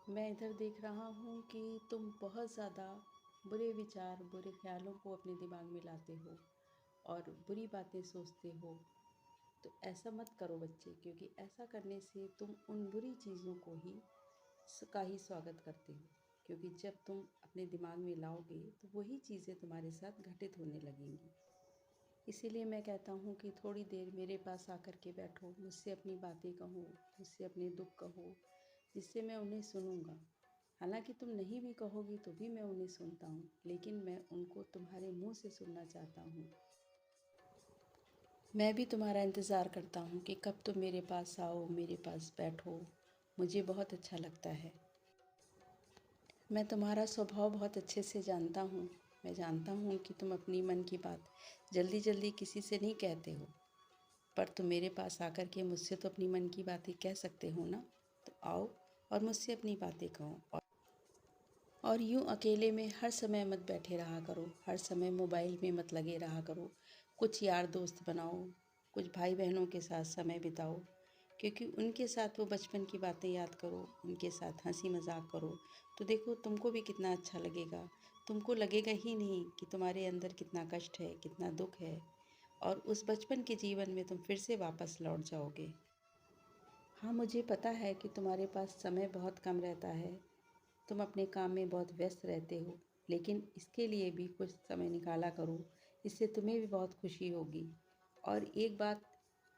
मैं इधर देख रहा हूँ कि तुम बहुत ज़्यादा बुरे विचार, बुरे ख़्यालों को अपने दिमाग में लाते हो और बुरी बातें सोचते हो। तो ऐसा मत करो बच्चे, क्योंकि ऐसा करने से तुम उन बुरी चीज़ों को का ही स्वागत करते हो। क्योंकि जब तुम अपने दिमाग में लाओगे तो वही चीज़ें तुम्हारे साथ घटित होने लगेंगी। इसीलिए मैं कहता हूँ कि थोड़ी देर मेरे पास आकर के बैठो, मुझसे अपनी बातें कहो, मुझसे अपने दुख कहो, जिससे मैं उन्हें सुनूँगा। हालांकि तुम नहीं भी कहोगी तो भी मैं उन्हें सुनता हूँ, लेकिन मैं उनको तुम्हारे मुंह से सुनना चाहता हूँ। मैं भी तुम्हारा इंतज़ार करता हूँ कि कब तुम मेरे पास आओ, मेरे पास बैठो। मुझे बहुत अच्छा लगता है। मैं तुम्हारा स्वभाव बहुत अच्छे से जानता हूँ। मैं जानता हूँ कि तुम अपनी मन की बात जल्दी जल्दी किसी से नहीं कहते हो, पर तुम मेरे पास आकर के मुझसे तो अपनी मन की बातें कह सकते हो ना। तो आओ और मुझसे अपनी बातें कहो। और यूँ अकेले में हर समय मत बैठे रहा करो, हर समय मोबाइल में मत लगे रहा करो। कुछ यार दोस्त बनाओ, कुछ भाई बहनों के साथ समय बिताओ, क्योंकि उनके साथ वो बचपन की बातें याद करो, उनके साथ हंसी मजाक करो। तो देखो तुमको भी कितना अच्छा लगेगा। तुमको लगेगा ही नहीं कि तुम्हारे अंदर कितना कष्ट है, कितना दुख है, और उस बचपन के जीवन में तुम फिर से वापस लौट जाओगे। हाँ, मुझे पता है कि तुम्हारे पास समय बहुत कम रहता है, तुम अपने काम में बहुत व्यस्त रहते हो, लेकिन इसके लिए भी कुछ समय निकाला करो। इससे तुम्हें भी बहुत खुशी होगी। और एक बात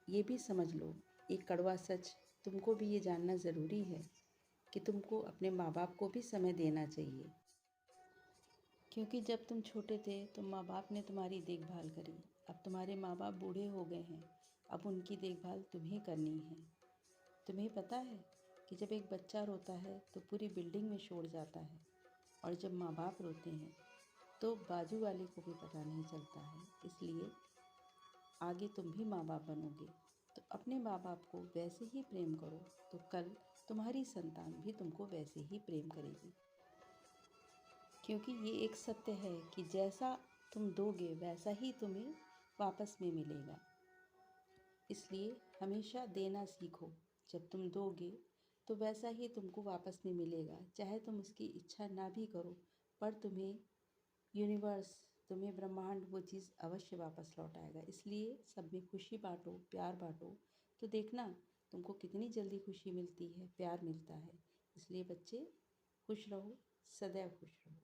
ये भी समझ लो, एक कड़वा सच, तुमको भी ये जानना ज़रूरी है कि तुमको अपने माँ बाप को भी समय देना चाहिए। क्योंकि जब तुम छोटे थे तो माँ बाप ने तुम्हारी देखभाल करी। अब तुम्हारे माँ बाप बूढ़े हो गए हैं, अब उनकी देखभाल तुम्हें करनी है। तुम्हें पता है कि जब एक बच्चा रोता है तो पूरी बिल्डिंग में शोर जाता है, और जब माँ बाप रोते हैं तो बाजू वाले को भी पता नहीं चलता है। इसलिए आगे तुम भी माँ बाप बनोगे तो अपने माँ बाप को वैसे ही प्रेम करो, तो कल तुम्हारी संतान भी तुमको वैसे ही प्रेम करेगी। क्योंकि ये एक सत्य है कि जैसा तुम दोगे वैसा ही तुम्हें वापस में मिलेगा। इसलिए हमेशा देना सीखो। जब तुम दोगे तो वैसा ही तुमको वापस में मिलेगा, चाहे तुम उसकी इच्छा ना भी करो, पर तुम्हें यूनिवर्स, तुम्हें ब्रह्मांड वो चीज़ अवश्य वापस लौट आएगा। इसलिए सब में खुशी बांटो, प्यार बांटो, तो देखना तुमको कितनी जल्दी खुशी मिलती है, प्यार मिलता है। इसलिए बच्चे खुश रहो, सदैव खुश रहो।